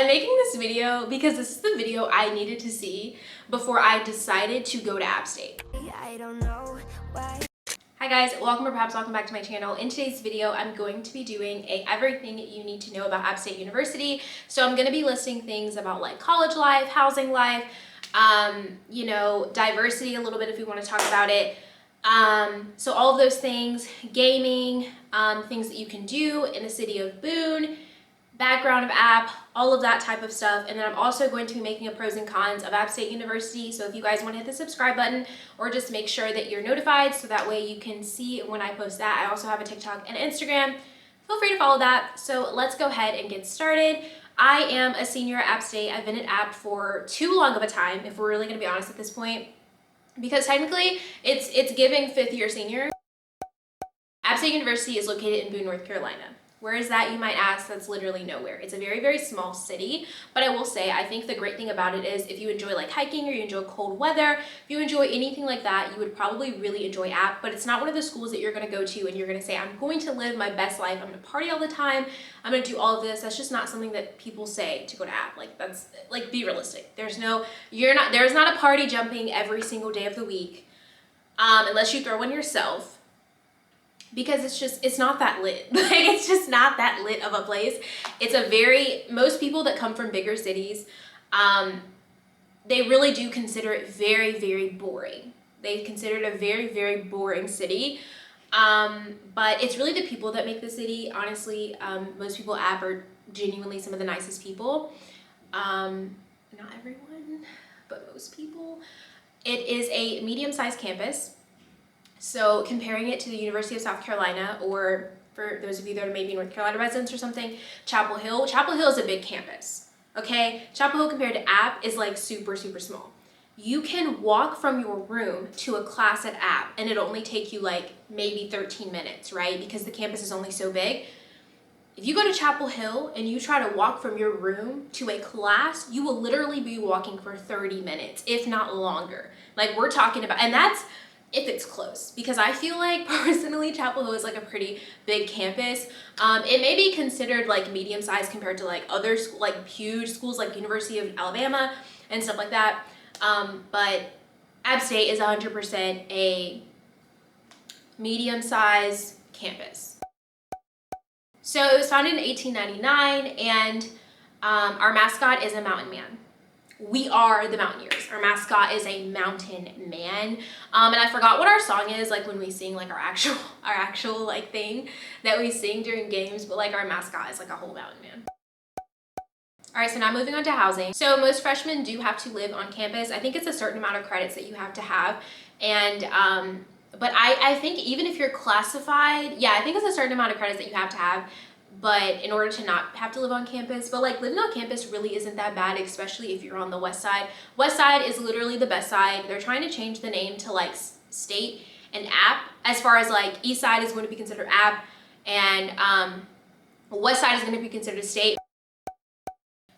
making this video because this is the video I needed to see before I decided to go to App State. I don't know why. Hi guys, welcome or perhaps welcome back to my channel. In today's video, I'm going to be doing everything you need to know about App State University. So I'm going to be listing things about like college life, housing life, you know, diversity a little bit if we want to talk about it. So all of those things, gaming, things that you can do in the city of Boone, background of app, all of that type of stuff. And then I'm also going to be making a pros and cons of App State University. So if you guys want to hit the subscribe button or just make sure that you're notified so that way you can see when I post that. I also have a TikTok and Instagram. Feel free to follow that. So let's go ahead and get started. I am a senior at App State. I've been at App for too long of a time, if we're really going to be honest at this point, because technically it's giving 5th year senior. App State University is located in Boone, North Carolina. Where is that, you might ask? That's literally nowhere. It's a very, very small city, but I will say, I think the great thing about it is if you enjoy like hiking or you enjoy cold weather, if you enjoy anything like that, you would probably really enjoy App, but it's not one of the schools that you're gonna go to and you're gonna say, I'm going to live my best life, I'm gonna party all the time, I'm gonna do all of this. That's just not something that people say to go to App. Like that's, like be realistic. There's not a party jumping every single day of the week, unless you throw one yourself. Because it's not that lit. Like it's just not that lit of a place. Most people that come from bigger cities, they really do consider it very, very boring. They consider it a very, very boring city. But it's really the people that make the city. Honestly, most people at App are genuinely some of the nicest people. Not everyone, but most people. It is a medium-sized campus. So comparing it to the University of South Carolina, or for those of you that are maybe North Carolina residents or something, Chapel Hill is a big campus, okay? Chapel Hill compared to App is like super, super small. You can walk from your room to a class at App and it'll only take you like maybe 13 minutes, right? Because the campus is only so big. If you go to Chapel Hill and you try to walk from your room to a class, you will literally be walking for 30 minutes, if not longer. Like we're talking about, and that's, if it's close, because I feel like personally Chapel Hill is like a pretty big campus. It may be considered like medium sized compared to like other like huge schools like University of Alabama and stuff like that. But App State is 100% a medium sized campus. So it was founded in 1899 and our mascot is a mountain man. We are the Mountaineers. Our mascot is a mountain man. And I forgot what our song is, like when we sing like our actual like thing that we sing during games, but like our mascot is like a whole mountain man. All right, so now moving on to housing. So most freshmen do have to live on campus. I think it's a certain amount of credits that you have to have. And, but I think even if you're classified, yeah, I think it's a certain amount of credits that you have to have. But in order to not have to live on campus, but like living on campus really isn't that bad, especially if you're on the west side. West side is literally the best side. They're trying to change the name to like State and App, as far as like east side is going to be considered App and west side is going to be considered State.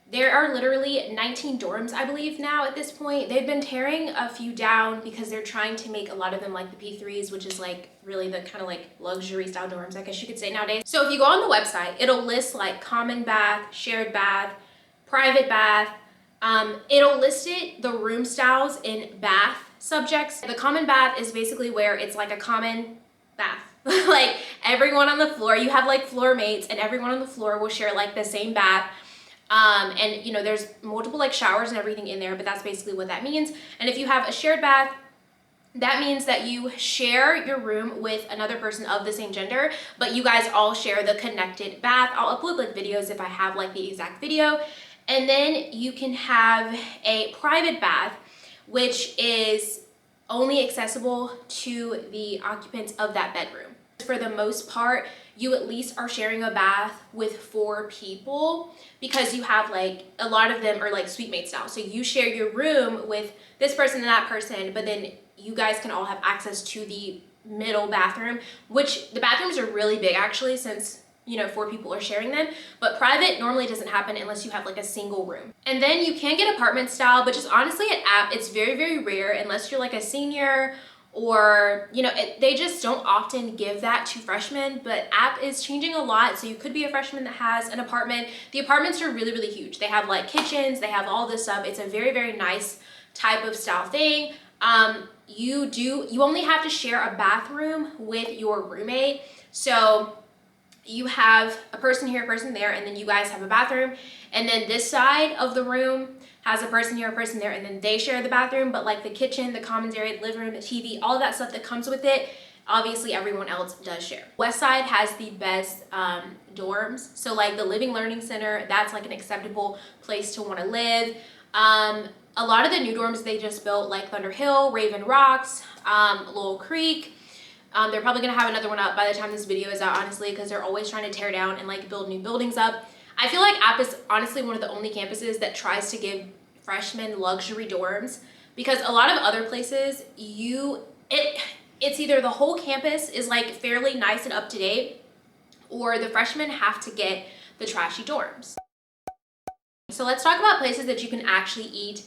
There are literally 19 dorms, I believe, now at this point. They've been tearing a few down because they're trying to make a lot of them like the P3s, which is like really the kind of like luxury style dorms, I guess you could say nowadays. So if you go on the website, it'll list like common bath, shared bath, private bath. It'll list the room styles in bath subjects. The common bath is basically where it's like a common bath. Like everyone on the floor, you have like floor mates and everyone on the floor will share like the same bath. And you know, there's multiple like showers and everything in there, but that's basically what that means. And if you have a shared bath, that means that you share your room with another person of the same gender, but you guys all share the connected bath. I'll upload like videos if I have like the exact video. And then you can have a private bath, which is only accessible to the occupants of that bedroom. For the most part, you at least are sharing a bath with 4 people because you have like, a lot of them are like suite mate style. So you share your room with this person and that person, but then you guys can all have access to the middle bathroom, which the bathrooms are really big actually, since you know 4 people are sharing them. But private normally doesn't happen unless you have like a single room. And then you can get apartment style, but just honestly at App, it's very, very rare unless you're like a senior or, you know, they just don't often give that to freshmen. But App is changing a lot. So you could be a freshman that has an apartment. The apartments are really, really huge. They have like kitchens, they have all this stuff. It's a very, very nice type of style thing. You only have to share a bathroom with your roommate. So you have a person here, a person there, and then you guys have a bathroom. And then this side of the room has a person here, a person there, and then they share the bathroom. But like the kitchen, the commons area, the living room, the TV, all of that stuff that comes with it, obviously everyone else does share. West Side has the best dorms. So like the Living Learning Center, that's like an acceptable place to want to live. A lot of the new dorms they just built, like Thunder Hill, Raven Rocks, Lowell Creek. They're probably gonna have another one up by the time this video is out, honestly, because they're always trying to tear down and like build new buildings up. I feel like App is honestly one of the only campuses that tries to give freshmen luxury dorms, because a lot of other places, it's either the whole campus is like fairly nice and up to date, or the freshmen have to get the trashy dorms. So let's talk about places that you can actually eat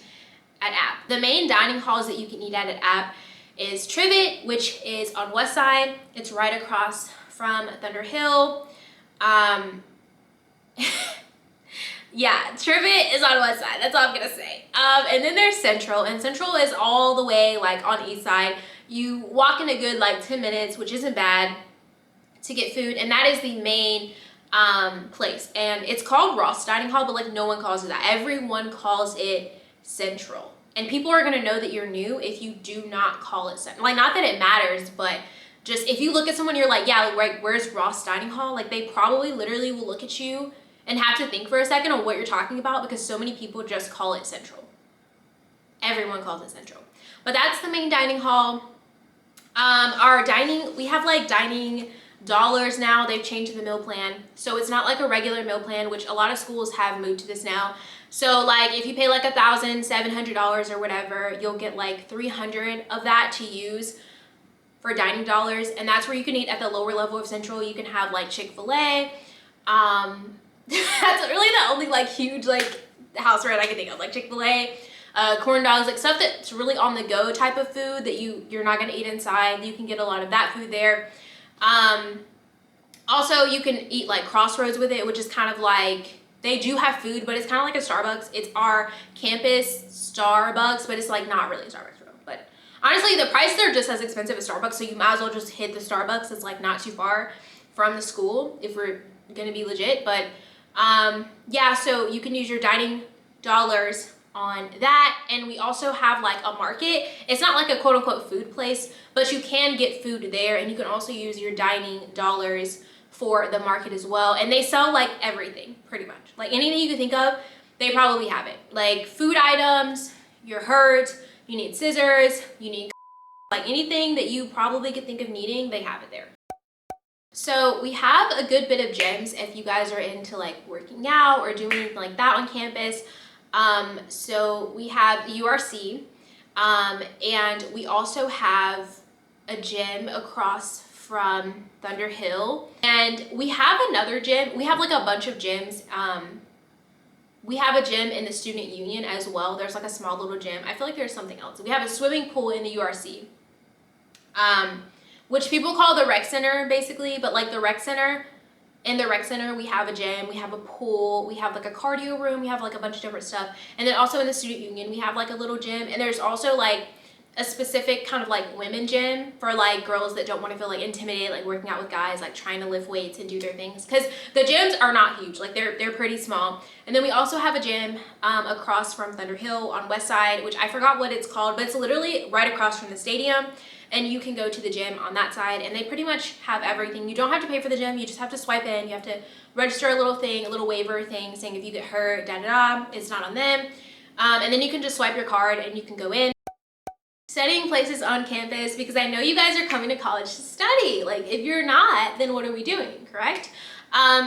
at App. The main dining halls that you can eat at App is Trivet, which is on West Side. It's right across from Thunder Hill. Yeah, Trivet is on West Side. That's all I'm gonna say. And then there's Central, and Central is all the way like on East Side. You walk in a good like 10 minutes, which isn't bad, to get food, and that is the main place. And it's called Ross Dining Hall, but like no one calls it that. Everyone calls it Central. And people are gonna know that you're new if you do not call it Central. Like, not that it matters, but just if you look at someone, you're like, yeah, like, where's Ross Dining Hall? Like, they probably literally will look at you and have to think for a second on what you're talking about, because so many people just call it Central. Everyone calls it Central. But that's the main dining hall. Our dining, we have like dining dollars now. They've changed the meal plan. So it's not like a regular meal plan, which a lot of schools have moved to this now. So like if you pay like $1,700 or whatever, you'll get like 300 of that to use for dining dollars. And that's where you can eat at the lower level of Central. You can have like Chick-fil-A. That's really the only like huge like house rent I can think of, like Chick-fil-A, corn dogs, like stuff that's really on the go type of food that you're not gonna eat inside. You can get a lot of that food there. Also you can eat like Crossroads with it, which is kind of like, they do have food, but it's kind of like a Starbucks. It's our campus Starbucks, but it's like not really Starbucks bro. But honestly, the prices are just as expensive as Starbucks, so you might as well just hit the Starbucks. It's like not too far from the school if we're gonna be legit. But yeah, so you can use your dining dollars on that. And we also have like a market. It's not like a quote unquote food place, but you can get food there, and you can also use your dining dollars for the market as well. And they sell like everything pretty much. Like anything you can think of, they probably have it. Like food items, you're hurt, you need scissors, you need like anything that you probably could think of needing, they have it there. So we have a good bit of gyms if you guys are into like working out or doing anything like that on campus. So we have URC, and we also have a gym across from Thunder Hill, and we have another gym. We have like a bunch of gyms. We have a gym in the student union as well. There's like a small little gym. I feel like there's something else. We have a swimming pool in the URC, which people call the rec center basically, but like the rec center, in the rec center we have a gym, we have a pool, we have like a cardio room, we have like a bunch of different stuff. And then also in the student union we have like a little gym, and there's also like a specific kind of like women gym for like girls that don't want to feel like intimidated like working out with guys, like trying to lift weights and do their things, because the gyms are not huge, like they're pretty small. And then we also have a gym across from Thunder Hill on West Side, which I forgot what it's called, but it's literally right across from the stadium, and you can go to the gym on that side, and they pretty much have everything. You don't have to pay for the gym, you just have to swipe in, you have to register a little thing, a little waiver thing saying if you get hurt, it's not on them, and then you can just swipe your card and you can go in. Studying places on campus, because I know you guys are coming to college to study. Like if you're not, then what are we doing, correct?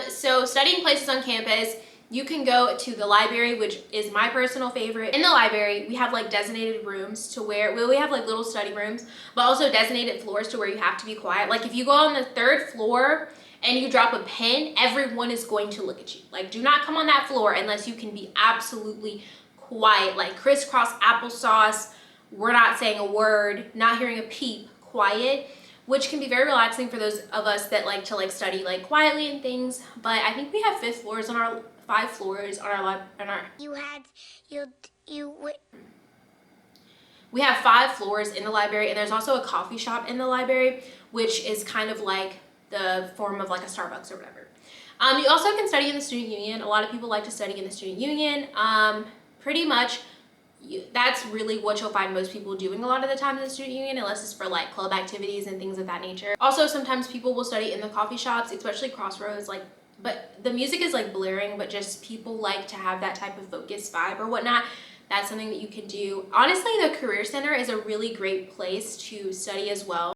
So studying places on campus, you can go to the library, which is my personal favorite. In the library, we have like designated rooms to where, well, we have like little study rooms, but also designated floors to where you have to be quiet. Like if you go on the 3rd floor and you drop a pen, everyone is going to look at you. Like do not come on that floor unless you can be absolutely quiet, like crisscross applesauce, we're not saying a word, not hearing a peep, quiet, which can be very relaxing for those of us that like to like study like quietly and things. But I think we have 5 floors on our lab, on our we have 5 floors in the library, and there's also a coffee shop in the library, which is kind of like the form of like a Starbucks or whatever. You also can study in the student union. A lot of people like to study in the student union. Pretty much that's really what you'll find most people doing a lot of the time in the student union, unless it's for like club activities and things of that nature. Also, sometimes people will study in the coffee shops, especially Crossroads, like, but the music is like blaring, but just people like to have that type of focused vibe or whatnot. That's something that you can do. Honestly, the Career Center is a really great place to study as well.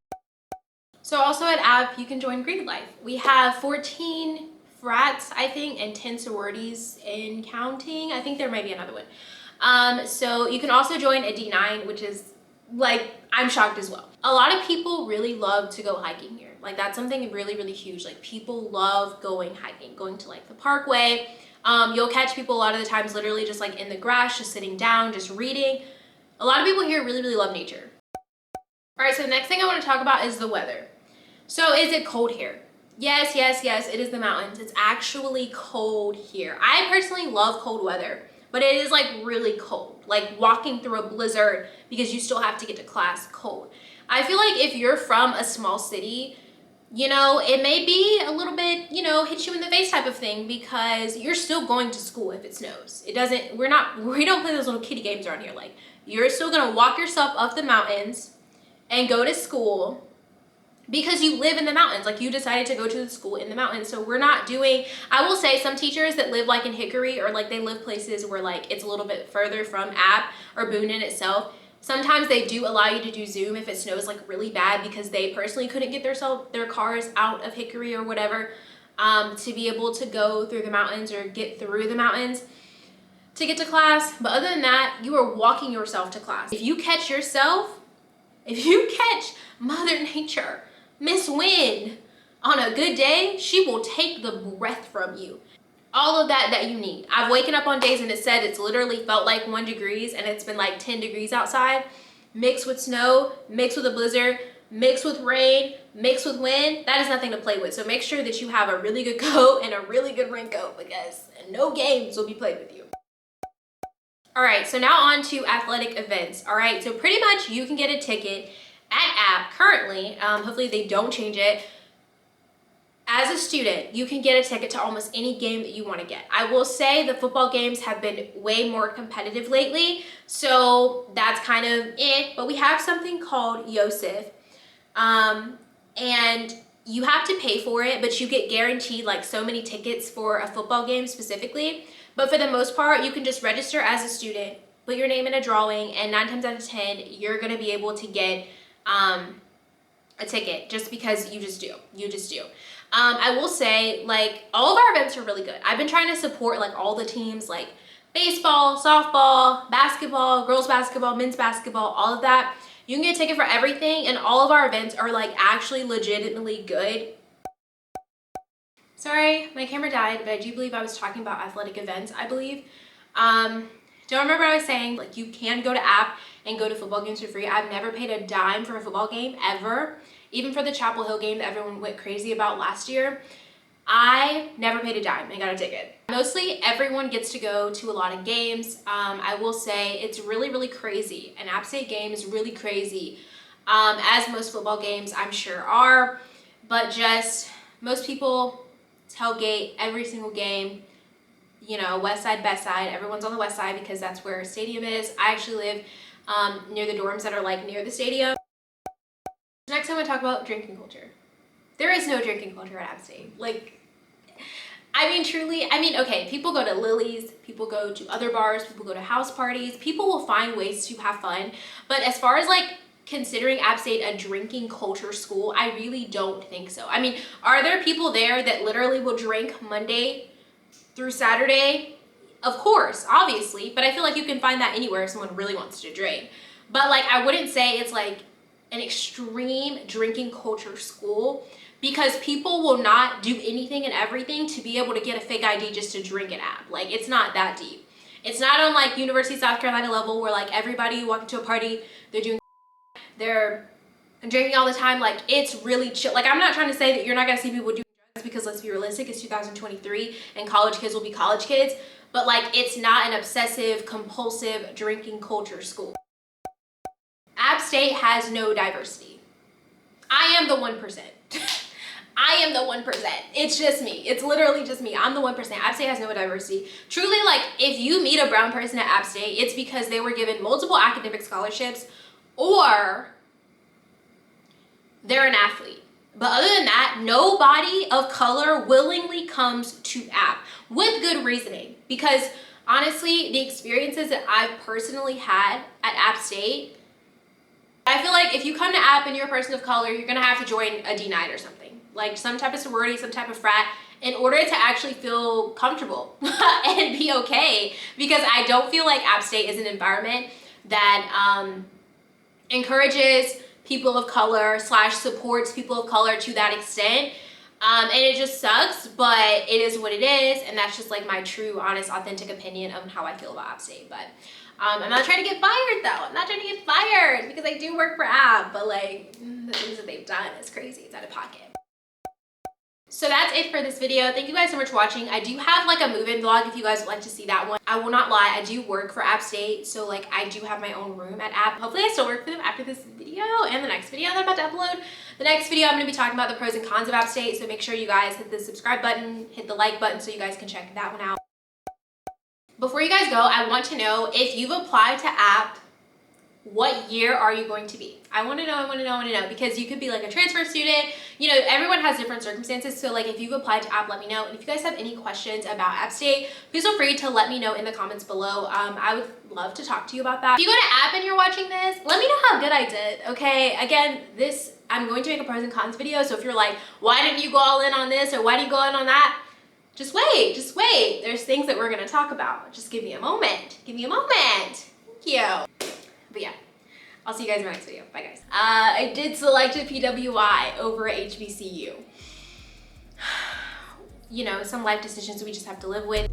So also at App, you can join Greek Life. We have 14 frats, I think, and 10 sororities in counting. I think there might be another one. So you can also join a D9, which is like, I'm shocked as well. A lot of people really love to go hiking here. Like that's something really, really huge. Like people love going hiking, going to like the parkway. You'll catch people a lot of the times literally just like in the grass, just sitting down, just reading. A lot of people here really, really love nature. All right, so the next thing I want to talk about is the weather. So is it cold here? Yes, yes, yes, it is the mountains. It's actually cold here. I personally love cold weather, but it is like really cold, like walking through a blizzard because you still have to get to class cold. I feel like if you're from a small city, you know, it may be a little bit, you know, hit you in the face type of thing because you're still going to school if it snows. It doesn't, we don't play those little kiddie games around here. Like you're still gonna walk yourself up the mountains and go to school because you live in the mountains. Like you decided to go to the school in the mountains. So we're not doing, I will say some teachers that live like in Hickory or like they live places where like it's a little bit further from App or Boone in itself. Sometimes they do allow you to do Zoom if it snows like really bad because they personally couldn't get their cars out of Hickory or whatever to be able to go through the mountains or get through the mountains to get to class. But other than that, you are walking yourself to class. If you catch Mother Nature, Miss Wind, on a good day, she will take the breath from you. All of that you need. I've waken up on days and it said it's literally felt like 1 degree and it's been like 10 degrees outside, mixed with snow, mixed with a blizzard, mixed with rain, mixed with wind. That is nothing to play with. So make sure that you have a really good coat and a really good raincoat because no games will be played with you. All right, so now on to athletic events. All right, so pretty much you can get a ticket at App currently. Hopefully they don't change it. As a student, you can get a ticket to almost any game that you want to get. I will say the football games have been way more competitive lately, so that's kind of but we have something called Yosef, and you have to pay for it, but you get guaranteed like so many tickets for a football game specifically. But for the most part, you can just register as a student, put your name in a drawing, and 9 times out of 10, you're going to be able to get a ticket just because you just do. I will say, like, all of our events are really good. I've been trying to support, like, all the teams, like, baseball, softball, basketball, girls basketball, men's basketball, all of that. You can get a ticket for everything, and all of our events are, like, actually legitimately good. Sorry, my camera died, but I do believe I was talking about athletic events, I believe. Don't remember what I was saying. Like, you can go to App and go to football games for free. I've never paid a dime for a football game, ever. Even for the Chapel Hill game that everyone went crazy about last year, I never paid a dime and got a ticket. Mostly everyone gets to go to a lot of games. I will say it's really, really crazy. An App State game is really crazy, as most football games I'm sure are, but just most people tailgate every single game. You know, west side, best side, everyone's on the west side because that's where stadium is. I actually live near the dorms that are like near the stadium. Next I'm going to talk about drinking culture. There is no drinking culture at App State. Like, I mean, truly, okay, people go to Lily's, people go to other bars, people go to house parties, people will find ways to have fun. But as far as like considering App State a drinking culture school, I really don't think so. I mean, are there people there that literally will drink Monday through Saturday? Of course, obviously, but I feel like you can find that anywhere if someone really wants to drink. But like, I wouldn't say it's like an extreme drinking culture school because people will not do anything and everything to be able to get a fake ID just to drink an App. Like, it's not that deep. It's not on like University of South Carolina level where like everybody you walk into a party they're drinking all the time. Like, it's really chill. Like, I'm not trying to say that you're not gonna see people doing drugs, because let's be realistic, it's 2023 and college kids will be college kids, but like, it's not an obsessive, compulsive drinking culture school. App State has no diversity. I am the 1%. I am the 1%. It's just me. It's literally just me. I'm the 1%. App State has no diversity. Truly, like, if you meet a brown person at App State, it's because they were given multiple academic scholarships or they're an athlete. But other than that, nobody of color willingly comes to App with good reasoning. Because honestly, the experiences that I've personally had at App State, I feel like if you come to App and you're a person of color, you're gonna have to join a D9 or something. Like some type of sorority, some type of frat, in order to actually feel comfortable and be okay. Because I don't feel like App State is an environment that encourages people of color / supports people of color to that extent. And it just sucks, but it is what it is. And that's just like my true, honest, authentic opinion of how I feel about App State. But I'm not trying to get fired though. I'm not trying to get fired because I do work for App, but like the things that they've done is crazy. It's out of pocket. So that's it for this video. Thank you guys so much for watching. I do have like a move-in vlog if you guys would like to see that one. I will not lie, I do work for App State, so like I do have my own room at App. Hopefully I still work for them after this video and the next video that I'm about to upload. The next video I'm going to be talking about the pros and cons of App State, so make sure you guys hit the subscribe button, hit the like button so you guys can check that one out. Before you guys go, I want to know if you've applied to App, what year are you going to be? I want to know, because you could be like a transfer student. You know, everyone has different circumstances. So like if you've applied to App, let me know. And if you guys have any questions about App State, please feel free to let me know in the comments below. I would love to talk to you about that. If you go to App and you're watching this, let me know how good I did, okay? Again, I'm going to make a pros and cons video. So if you're like, why didn't you go all in on this or why didn't you go in on that? Just wait. There's things that we're gonna talk about. Just give me a moment. Give me a moment. Thank you. But yeah, I'll see you guys in my next video. Bye guys. I did select a PWI over a HBCU. You know, some life decisions we just have to live with.